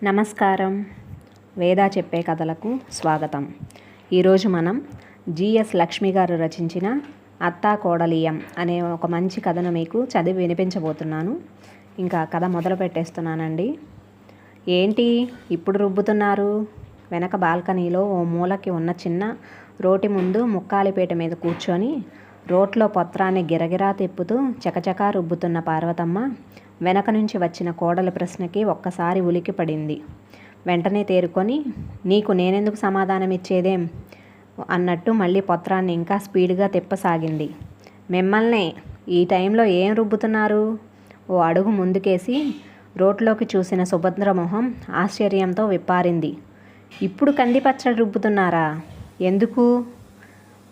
నమస్కారం. వేద చెప్పే కథలకు స్వాగతం. ఈరోజు మనం జిఎస్ లక్ష్మి గారు రచించిన అత్తా కోడలియం అనే ఒక మంచి కథను మీకు చదివి వినిపించబోతున్నాను. ఇంకా కథ మొదలు పెట్టేస్తున్నానండి. ఏంటి ఇప్పుడు రుబ్బుతున్నారు? వెనక బాల్కనీలో ఓ మూలకి ఉన్న చిన్న రోటి ముందు ముక్కాలిపేట మీద కూర్చొని రోట్లో పత్రాన్ని గిరగిరా తిప్పుతూ చకచకా రుబ్బుతున్న పార్వతమ్మ వెనక నుంచి వచ్చిన కోడలి ప్రశ్నకి ఒక్కసారి ఉలికి పడింది. వెంటనే తేరుకొని, నీకు నేనెందుకు సమాధానం ఇచ్చేదేం అన్నట్టు మళ్ళీ పత్రాన్ని ఇంకా స్పీడ్గా తిప్పసాగింది. మిమ్మల్నే ఈ టైంలో ఏం రుబ్బుతున్నారు? ఓ అడుగు ముందుకేసి రోట్లోకి చూసిన సుభద్ర మొహం ఆశ్చర్యంతో విప్పారింది. ఇప్పుడు కందిపచ్చడి రుబ్బుతున్నారా? ఎందుకు?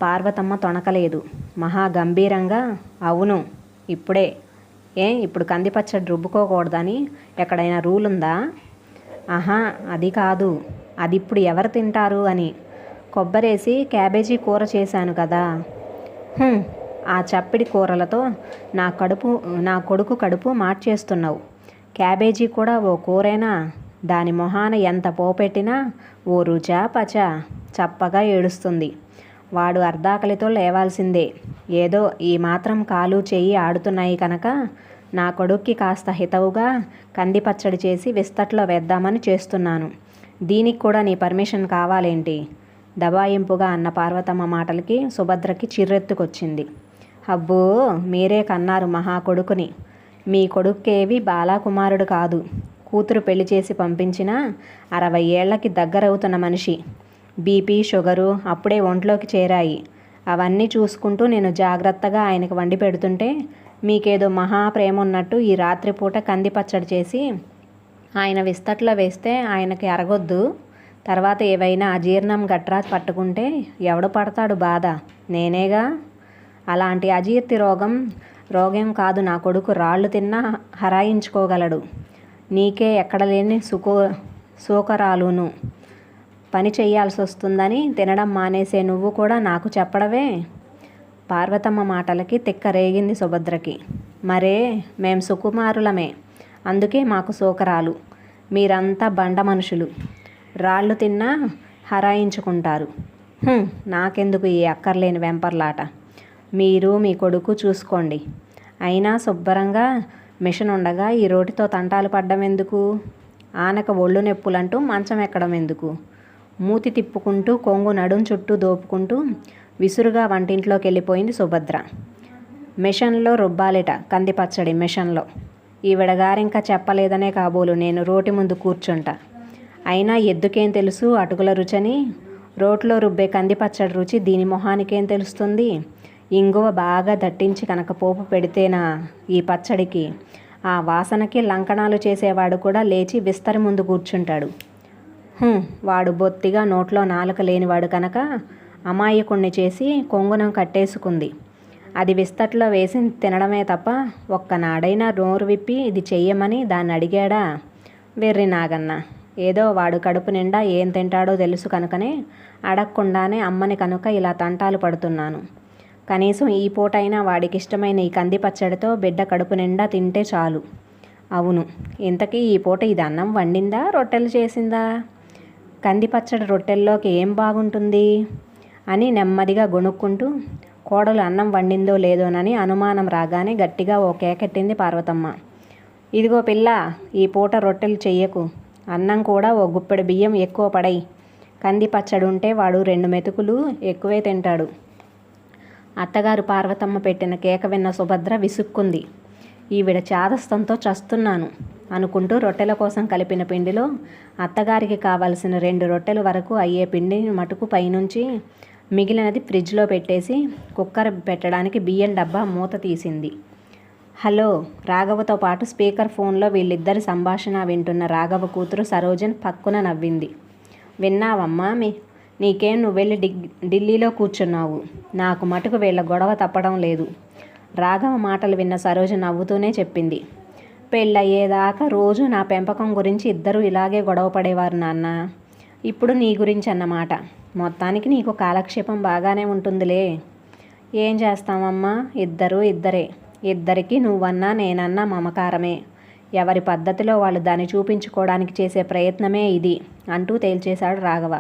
పార్వతమ్మ తొణకలేదు. మహా గంభీరంగా, అవును ఇప్పుడే. ఇప్పుడు కందిపచ్చడి రుబ్బుకోకూడదని ఎక్కడైనా రూల్ ఉందా? ఆహా, అది కాదు. అది ఇప్పుడు ఎవరు తింటారు అని. కొబ్బరేసి క్యాబేజీ కూర చేశాను కదా. ఆ చప్పిడి కూరలతో నా కొడుకు కడుపు మార్చేస్తున్నావు. క్యాబేజీ కూడా ఓ కూరేనా? దాని మొహాన ఎంత పోపెట్టినా ఓ రుచా పచా చప్పగా ఏడుస్తుంది. వాడు అర్ధాకలితో లేవాల్సిందే. ఏదో ఈ మాత్రం కాలు చెయ్యి ఆడుతున్నాయి కనుక నా కొడుక్కి కాస్త హితవుగా కందిపచ్చడి చేసి విస్తట్లో వేద్దామని చేస్తున్నాను. దీనికి కూడా నీ పర్మిషన్ కావాలేంటి? దబాయింపుగా అన్న పార్వతమ్మ మాటలకి సుభద్రకి చిర్రెత్తుకొచ్చింది. అబ్బో, మీరే కన్నారు మహా కొడుకుని. మీ కొడుక్కేవి బాలాకుమారుడు కాదు. కూతురు పెళ్లి చేసి పంపించిన 60 ఏళ్లకి దగ్గరవుతున్న మనిషి. బీపీ, షుగరు అప్పుడే ఒంట్లోకి చేరాయి. అవన్నీ చూసుకుంటూ నేను జాగ్రత్తగా ఆయనకు వండి పెడుతుంటే మీకేదో మహాప్రేమ ఉన్నట్టు ఈ రాత్రిపూట కందిపచ్చడి చేసి ఆయన విస్తట్లో వేస్తే ఆయనకి అరగొద్దు. తర్వాత ఏవైనా అజీర్ణం గట్రా పట్టుకుంటే ఎవడు పడతాడు బాధ? నేనేగా. అలాంటి అజీర్తి రోగం కాదు నా కొడుకు. రాళ్ళు తిన్నా హరాయించుకోగలడు. నీకే ఎక్కడలేని సోకరాలును. పని చెయ్యాల్సి వస్తుందని తినడం మానేసే నువ్వు కూడా నాకు చెప్పడవే? పార్వతమ్మ మాటలకి తిక్క రేగింది సుభద్రకి. మరే, మేం సుకుమారులమే, అందుకే మాకు సోకరాలు. మీరంతా బండ మనుషులు. రాళ్ళు తిన్నా హరాయించుకుంటారు. నాకెందుకు ఈ అక్కర్లేని వెంపర్లాట? మీరు మీ కొడుకు చూసుకోండి. అయినా శుభ్రంగా మిషన్ ఉండగా ఈ రోటితో తంటాలు పడ్డం ఎందుకు? ఆనక ఒళ్ళు నొప్పులంటూ మంచం ఎక్కడం ఎందుకు? మూతి తిప్పుకుంటూ కొంగు నడుం చుట్టూ దోపుకుంటూ విసురుగా వంటింట్లోకి వెళ్ళిపోయింది సుభద్ర. మిషన్లో రుబ్బాలిట కందిపచ్చడి, మిషన్లో. ఈవిడగారింకా చెప్పలేదనే కాబోలు నేను రోటి ముందు కూర్చుంటా. అయినా ఎద్దుకేం తెలుసు అటుకుల రుచని? రోట్లో రుబ్బే కందిపచ్చడి రుచి దీని మొహానికేం తెలుస్తుంది? ఇంగువ బాగా దట్టించి కనుక పోపు పెడితేనా ఈ పచ్చడికి? ఆ వాసనకి లంకణాలు చేసేవాడు కూడా లేచి విస్తరి ముందు కూర్చుంటాడు. వాడు బొత్తిగా నోట్లో నాలుక లేనివాడు కనుక అమాయకుణ్ణి చేసి కొంగునం కట్టేసుకుంది. అది విస్తట్లో వేసి తినడమే తప్ప ఒక్కనాడైనా నోరు విప్పి ఇది చెయ్యమని దాన్ని అడిగాడా? వెర్రి నాగన్న. ఏదో వాడు కడుపు నిండా ఏం తింటాడో తెలుసు కనుకనే అడగకుండానే అమ్మని కనుక ఇలా తంటాలు పడుతున్నాను. కనీసం ఈ పూటైనా వాడికి ఇష్టమైన ఈ కందిపచ్చడితో బిడ్డ కడుపు నిండా తింటే చాలు. అవును, ఇంతకీ ఈ పూట ఇది అన్నం వండిందా, రొట్టెలు చేసిందా? కందిపచ్చడి రొట్టెల్లోకి ఏం బాగుంటుంది అని నెమ్మదిగా గొణుక్కుంటూ కోడలు అన్నం వండిందో లేదోనని అనుమానం రాగానే గట్టిగా ఓ కేకెట్టింది పార్వతమ్మ. ఇదిగో పిల్ల, ఈ పూట రొట్టెలు చెయ్యకు. అన్నం కూడా ఓ గుప్పెడు బియ్యం ఎక్కువ పడై. కందిపచ్చడి ఉంటే వాడు 2 మెతుకులు ఎక్కువే తింటాడు. అత్తగారు పార్వతమ్మ పెట్టిన కేక విన్న సుభద్ర విసుక్కుంది. ఈవిడ చాదస్తంతో చస్తున్నాను అనుకుంటూ రొట్టెల కోసం కలిపిన పిండిలో అత్తగారికి కావలసిన 2 రొట్టెల వరకు అయ్యే పిండిని మటుకు పైనుంచి మిగిలినది ఫ్రిడ్జ్లో పెట్టేసి కుక్కర్ పెట్టడానికి బియ్యం డబ్బా మూత తీసింది. హలో, రాఘవతో పాటు స్పీకర్ ఫోన్లో వీళ్ళిద్దరి సంభాషణ వింటున్న రాఘవ కూతురు సరోజన్ పక్కున నవ్వింది. విన్నావమ్మా? నీకేం, నువ్వు వెళ్ళి ఢిల్లీలో కూర్చున్నావు. నాకు మటుకు వీళ్ళ గొడవ తప్పడం లేదు. రాఘవ మాటలు విన్న సరోజ నవ్వుతూనే చెప్పింది. పెళ్ళయ్యేదాకా రోజు నా పెంపకం గురించి ఇద్దరూ ఇలాగే గొడవ పడేవారు నాన్న. ఇప్పుడు నీ గురించి అన్నమాట. మొత్తానికి నీకు కాలక్షేపం బాగానే ఉంటుందిలే. ఏం చేస్తామమ్మా, ఇద్దరే. ఇద్దరికీ నువ్వన్నా నేనన్నా మమకారమే. ఎవరి పద్ధతిలో వాళ్ళు దాన్ని చూపించుకోవడానికి చేసే ప్రయత్నమే ఇది అంటూ తేల్చేశాడు రాఘవ.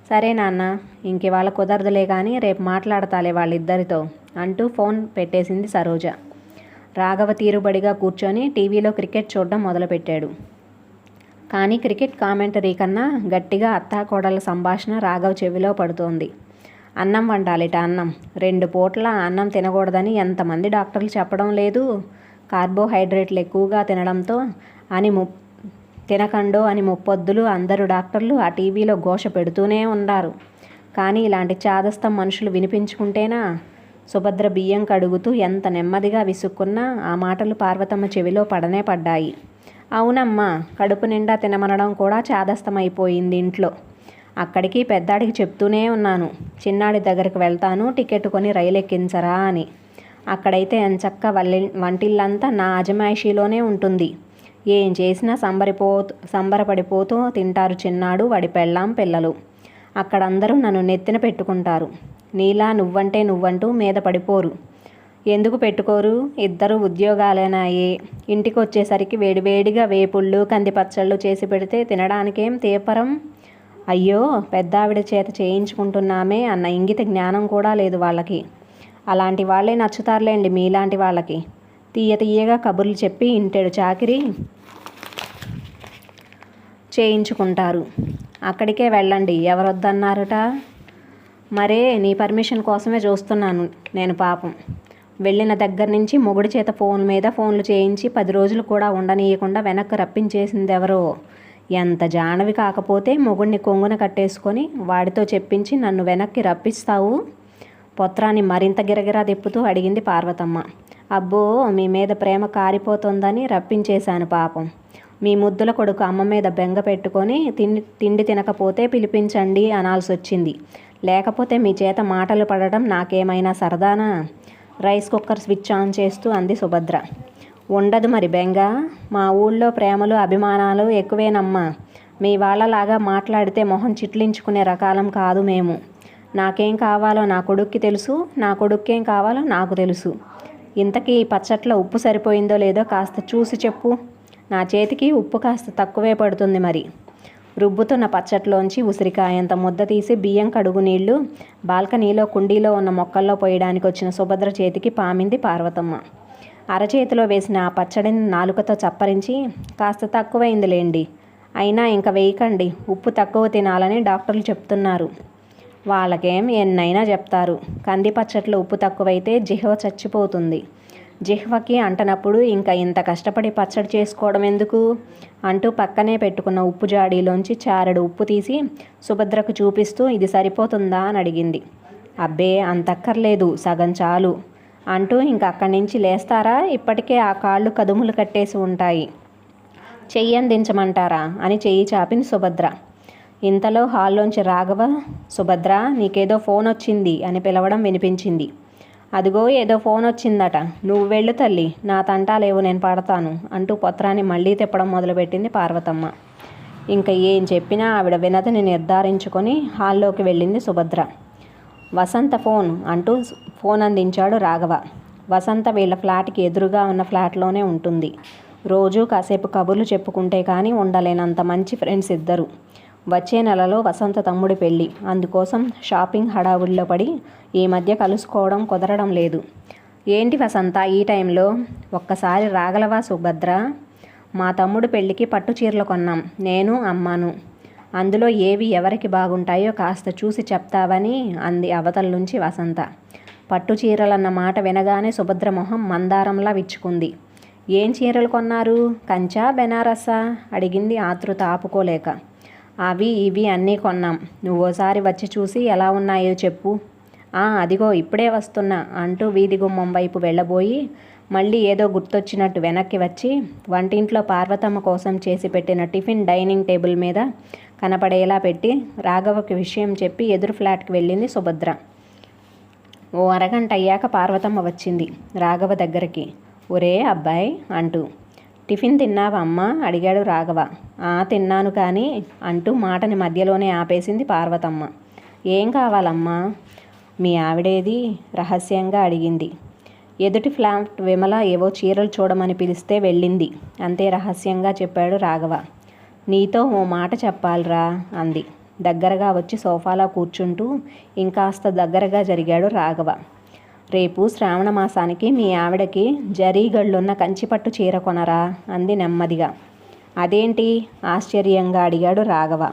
సరే నాన్న, ఇంకివాళ కుదరదులే కానీ రేపు మాట్లాడతాలే వాళ్ళిద్దరితో అంటూ ఫోన్ పెట్టేసింది సరోజ. రాఘవ తీరుబడిగా కూర్చొని టీవీలో క్రికెట్ చూడడం మొదలుపెట్టాడు. కానీ క్రికెట్ కామెంటరీ కన్నా గట్టిగా అత్తాకోడళ్ళ సంభాషణ రాఘవ చెవిలో పడుతోంది. అన్నం వండాలిట, అన్నం 2 పూట్ల అన్నం తినకూడదని ఎంతమంది డాక్టర్లు చెప్పడం లేదు. కార్బోహైడ్రేట్లు ఎక్కువగా తినడంతో తినకండో అని ముప్పొద్దులు అందరూ డాక్టర్లు ఆ టీవీలో ఘోష పెడుతూనే ఉన్నారు. కానీ ఇలాంటి చాదస్తం మనుషులు వినిపించుకుంటేనా? సుభద్ర బియ్యం కడుగుతూ ఎంత నెమ్మదిగా విసుక్కున్నా ఆ మాటలు పార్వతమ్మ చెవిలో పడనే పడ్డాయి. అవునమ్మా, కడుపు నిండా తినమనడం కూడా చాదస్తమైపోయింది ఇంట్లో. అక్కడికి పెద్దాడికి చెప్తూనే ఉన్నాను, చిన్నాడి దగ్గరికి వెళ్తాను, టికెట్ కొని రైలు ఎక్కించరా అని. అక్కడైతే ఎంచక్క వంటిల్లంతా నా అజమాయిషీలోనే ఉంటుంది. ఏం చేసినా సంబరపడిపోతూ తింటారు చిన్నాడు, వాడి పెళ్ళాం, పిల్లలు. అక్కడందరూ నన్ను నెత్తిన పెట్టుకుంటారు. నీలా నువ్వంటూ మీద పడిపోరు. ఎందుకు పెట్టుకోరు? ఇద్దరు ఉద్యోగాలేనాయే. ఇంటికి వచ్చేసరికి వేడివేడిగా వేపుళ్ళు, కందిపచ్చళ్ళు చేసి పెడితే తినడానికేం తీపరం. అయ్యో, పెద్దావిడ చేత చేయించుకుంటున్నామే అన్న ఇంగిత జ్ఞానం కూడా లేదు వాళ్ళకి. అలాంటి వాళ్ళే నచ్చుతారులేండి మీలాంటి వాళ్ళకి. తీయగా కబుర్లు చెప్పి ఇంటెడు చాకిరీ చేయించుకుంటారు. అక్కడికే వెళ్ళండి, ఎవరొద్దన్నారట? మరే నీ పర్మిషన్ కోసమే చూస్తున్నాను నేను. పాపం వెళ్ళిన దగ్గర నుంచి మొగుడి చేత ఫోన్ మీద ఫోన్లు చేయించి 10 రోజులు కూడా ఉండనీయకుండా వెనక్కి రప్పించేసిందెవరో. ఎంత జానవి కాకపోతే మొగుడిని కొంగున కట్టేసుకొని వాడితో చెప్పించి నన్ను వెనక్కి రప్పిస్తావు? పొత్రాన్ని మరింత గిరగిరా తిప్పుతూ అడిగింది పార్వతమ్మ. అబ్బో, మీ మీద ప్రేమ కారిపోతుందని రప్పించేశాను పాపం. మీ ముద్దుల కొడుకు అమ్మ మీద బెంగ పెట్టుకొని తిండి తినకపోతే పిలిపించండి అనాల్సి వచ్చింది. లేకపోతే మీ చేత మాటలు పడటం నాకేమైనా సరదానా? రైస్ కుక్కర్ స్విచ్ ఆన్ చేస్తూ అంది సుభద్ర. ఉండదు మరి బెంగ. మా ఊళ్ళో ప్రేమలు అభిమానాలు ఎక్కువేనమ్మా. మీ వాళ్ళలాగా మాట్లాడితే మొహం చిట్లించుకునే రకాలం కాదు మేము. నాకేం కావాలో నా కొడుక్కి తెలుసు, నా కొడుక్కేం కావాలో నాకు తెలుసు. ఇంతకీ పచ్చట్లో ఉప్పు సరిపోయిందో లేదో కాస్త చూసి చెప్పు. నా చేతికి ఉప్పు కాస్త తక్కువే పడుతుంది మరి. రుబ్బుతున్న పచ్చట్లోంచి ఉసిరికాయంత ముద్ద తీసి బియ్యం కడుగు నీళ్లు బాల్కనీలో కుండీలో ఉన్న మొక్కల్లో పోయడానికి వచ్చిన సుభద్ర చేతికి పామింది పార్వతమ్మ. అరచేతిలో వేసిన ఆ పచ్చడిని నాలుకతో చప్పరించి, కాస్త తక్కువైందిలేండి, అయినా ఇంకా వేయకండి, ఉప్పు తక్కువ తినాలని డాక్టర్లు చెప్తున్నారు. వాళ్ళకేం ఎన్నైనా చెప్తారు. కంది పచ్చట్లో ఉప్పు తక్కువైతే జిహ్వ చచ్చిపోతుంది. జిహ్వకి అంటనప్పుడు ఇంకా ఇంత కష్టపడి పచ్చడి చేసుకోవడం ఎందుకు అంటూ పక్కనే పెట్టుకున్న ఉప్పు జాడీలోంచి చారెడు ఉప్పు తీసి సుభద్రకు చూపిస్తూ, ఇది సరిపోతుందా అని అడిగింది. అబ్బే, అంతక్కర్లేదు, సగం చాలు అంటూ ఇంక అక్కడి నుంచి లేస్తారా? ఇప్పటికే ఆ కాళ్ళు కదుములు కట్టేసి ఉంటాయి. చెయ్యి అందించమంటారా అని చెయ్యి చాపింది సుభద్ర. ఇంతలో హాల్లోంచి రాఘవ, సుభద్ర నీకేదో ఫోన్ వచ్చింది అని పిలవడం వినిపించింది. అదిగో ఏదో ఫోన్ వచ్చిందట, నువ్వు వెళ్ళు తల్లి, నా తంటాలేవు, నేను పడతాను అంటూ పొత్రాన్ని మళ్ళీ తిప్పడం మొదలుపెట్టింది పార్వతమ్మ. ఇంకా ఏం చెప్పినా ఆవిడ వినదని నిర్ధారించుకొని హాల్లోకి వెళ్ళింది సుభద్ర. వసంత ఫోన్ అంటూ ఫోన్ అందించాడు రాఘవ. వసంత వీళ్ళ ఫ్లాట్కి ఎదురుగా ఉన్న ఫ్లాట్లోనే ఉంటుంది. రోజూ కాసేపు కబుర్లు చెప్పుకుంటే కానీ ఉండలేనంత మంచి ఫ్రెండ్స్ ఇద్దరు. వచ్చే నెలలో వసంత తమ్ముడి పెళ్ళి, అందుకోసం షాపింగ్ హడావుడిలో పడి ఈ మధ్య కలుసుకోవడం కుదరడం లేదు. ఏంటి వసంత ఈ టైంలో? ఒక్కసారి రాగలవా సుభద్ర? మా తమ్ముడు పెళ్ళికి పట్టు చీరలు కొన్నాం, నేను అమ్మాను. అందులో ఏవి ఎవరికి బాగుంటాయో కాస్త చూసి చెప్తావని అంది అవతల నుంచి వసంత. పట్టు చీరలన్న మాట వినగానే సుభద్ర మొహం మందారంలా విచ్చుకుంది. ఏం చీరలు కొన్నారు? కంచా, బెనారస్సా అడిగింది ఆతృత ఆపుకోలేక. అవి ఇవి అన్నీ కొన్నాం, నువ్వోసారి వచ్చి చూసి ఎలా ఉన్నాయో చెప్పు. అదిగో ఇప్పుడే వస్తున్నా అంటూ వీధి గుమ్మం వైపు వెళ్ళబోయి మళ్ళీ ఏదో గుర్తొచ్చినట్టు వెనక్కి వచ్చి వంటింట్లో పార్వతమ్మ కోసం చేసి పెట్టిన టిఫిన్ డైనింగ్ టేబుల్ మీద కనపడేలా పెట్టి రాఘవకి విషయం చెప్పి ఎదురు ఫ్లాట్కి వెళ్ళింది సుభద్ర. ఓ అరగంట అయ్యాక పార్వతమ్మ వచ్చింది రాఘవ దగ్గరికి. ఒరే అబ్బాయి అంటూ. టిఫిన్ తిన్నావా అమ్మా అడిగాడు రాఘవ. తిన్నాను కానీ అంటూ మాటని మధ్యలోనే ఆపేసింది పార్వతమ్మ. ఏం కావాలమ్మా? మీ ఆవిడేది రహస్యంగా అడిగింది. ఎదుటి ఫ్లాట్ విమల ఏవో చీరలు చూడమని పిలిస్తే వెళ్ళింది అంతే రహస్యంగా చెప్పాడు రాఘవ. నీతో ఓ మాట చెప్పాలిరా అంది. దగ్గరగా వచ్చి సోఫాలో కూర్చుంటూ ఇంకాస్త దగ్గరగా జరిగాడు రాఘవ. రేపు శ్రావణ మాసానికి మీ ఆవిడకి జరీగళ్ళున్న కంచిపట్టు చీర కొనరా అంది నెమ్మదిగా. అదేంటి ఆశ్చర్యంగా అడిగాడు రాఘవ.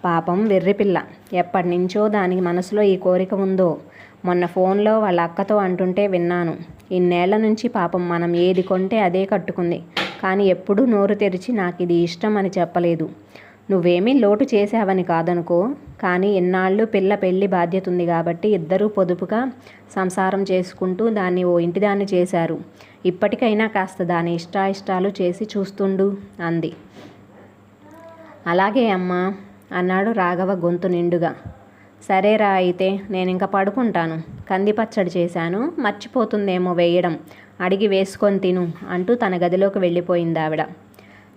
పాపం వెర్రిపిల్ల, ఎప్పటినుంచో దానికి మనసులో ఈ కోరిక ఉందో. మొన్న ఫోన్లో వాళ్ళ అక్కతో అంటుంటే విన్నాను. ఇన్నేళ్ల నుంచి పాపం మనం ఏది కొంటే అదే కట్టుకుంది. కానీ ఎప్పుడూ నోరు తెరిచి నాకు ఇది ఇష్టం అని చెప్పలేదు. నువ్వేమీ లోటు చేసావని కాదనుకో, కానీ ఇన్నాళ్ళు పిల్ల పెళ్లి బాధ్యత ఉంది కాబట్టి ఇద్దరూ పొదుపుగా సంసారం చేసుకుంటూ దాన్ని ఓ ఇంటిదాన్ని చేశారు. ఇప్పటికైనా కాస్త దాని ఇష్టాయిష్టాలు చేసి చూస్తుండు అంది. అలాగే అమ్మా అన్నాడు రాఘవ గొంతు నిండుగా. సరేరా అయితే నేనింక పడుకుంటాను. కంది పచ్చడి చేశాను, మర్చిపోతుందేమో వేయడం, అడిగి వేసుకొని తిను అంటూ తన గదిలోకి వెళ్ళిపోయింది ఆవిడ.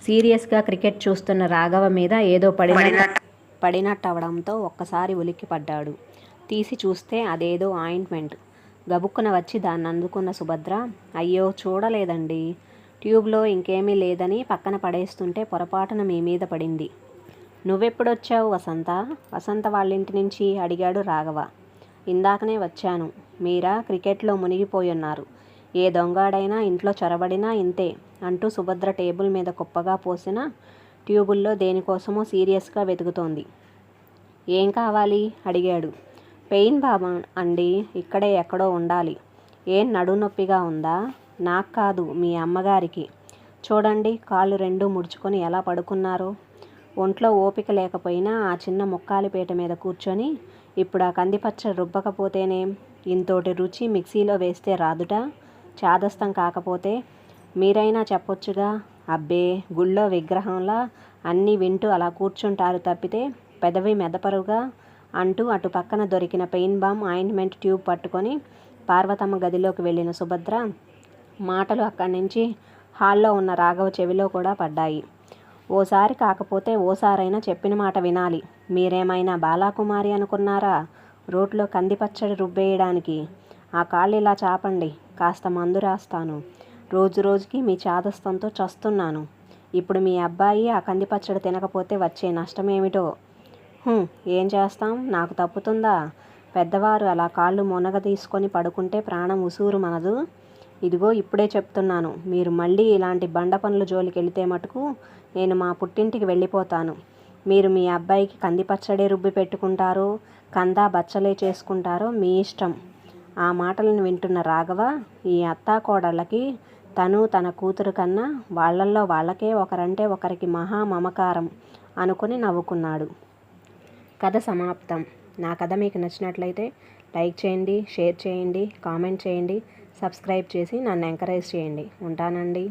సీరియస్గా క్రికెట్ చూస్తున్న రాఘవ మీద ఏదో పడినట్టు అవడంతో ఒక్కసారి ఉలిక్కిపడ్డాడు. తీసి చూస్తే అదేదో ఆయింట్మెంట్. గబుక్కున వచ్చి దాన్ని అందుకున్న సుభద్ర, అయ్యో చూడలేదండి, ట్యూబ్లో ఇంకేమీ లేదని పక్కన పడేస్తుంటే పొరపాటున మీ మీద పడింది. నువ్వెప్పుడొచ్చావు వసంత? వసంత వాళ్ళింటి నుంచి అడిగాడు రాఘవ. ఇందాకనే వచ్చాను. మీరా క్రికెట్లో మునిగిపోయున్నారు. ఏ దొంగాడైనా ఇంట్లో చొరబడినా ఇంతే అంటూ సుభద్ర టేబుల్ మీద కుప్పగా పోసిన ట్యూబుల్లో దేనికోసమో సీరియస్గా వెతుకుతోంది. ఏం కావాలి అడిగాడు. పెయిన్ బాబా అండి, ఇక్కడే ఎక్కడో ఉండాలి. ఏం నడునొప్పిగా ఉందా? నాకు కాదు, మీ అమ్మగారికి. చూడండి కాళ్ళు రెండూ ముడుచుకొని ఎలా పడుకున్నారో. ఒంట్లో ఓపిక లేకపోయినా ఆ చిన్న ముక్కాలిపేట మీద కూర్చొని ఇప్పుడు ఆ కందిపచ్చడి రుబ్బకపోతేనేం? ఇంతోటి రుచి మిక్సీలో వేస్తే రాదుట. చాదస్తం కాకపోతే మీరైనా చెప్పొచ్చుగా. అబ్బే, గుళ్ళో విగ్రహంలా అన్నీ వింటూ అలా కూర్చుంటారు తప్పితే పెదవి మెదపరుగా అంటూ అటు పక్కన దొరికిన పెయిన్ బామ్ ఆయింట్మెంట్ ట్యూబ్ పట్టుకొని పార్వతమ్మ గదిలోకి వెళ్ళిన సుభద్ర మాటలు అక్కడి నుంచి హాల్లో ఉన్న రాఘవ చెవిలో కూడా పడ్డాయి. ఓసారి కాకపోతే ఓసారైనా చెప్పిన మాట వినాలి. మీరేమైనా బాలాకుమారి అనుకున్నారా రోట్లో కందిపచ్చడి రుబ్బేయడానికి? ఆ కాళ్ళు ఇలా చాపండి, కాస్త మందు రాస్తాను. రోజు రోజుకి మీ చాదస్తంతో చస్తున్నాను. ఇప్పుడు మీ అబ్బాయి ఆ కందిపచ్చడి తినకపోతే వచ్చే నష్టమేమిటో. ఏం చేస్తాం, నాకు తప్పుతుందా? పెద్దవారు అలా కాళ్ళు మునగ తీసుకొని పడుకుంటే ప్రాణం ఉసూరు మనదు. ఇదిగో ఇప్పుడే చెప్తున్నాను, మీరు మళ్ళీ ఇలాంటి బండ పనుల జోలికి వెళితే మటుకు నేను మా పుట్టింటికి వెళ్ళిపోతాను. మీరు మీ అబ్బాయికి కందిపచ్చడే రుబ్బి పెట్టుకుంటారో కందా బచ్చలే చేసుకుంటారో మీ ఇష్టం. ఆ మాటలను వింటున్న రాఘవ ఈ అత్తాకోడళ్ళకి తను తన కూతురు కన్నా వాళ్ళల్లో వాళ్ళకే ఒకరంటే ఒకరికి మహా మమకారం అనుకుని నవ్వుకున్నాడు. కథ సమాప్తం. నా కథ మీకు నచ్చినట్లయితే లైక్ చేయండి, షేర్ చేయండి, కామెంట్ చేయండి, సబ్స్క్రైబ్ చేసి నన్ను ఎంకరేజ్ చేయండి. ఉంటానండి.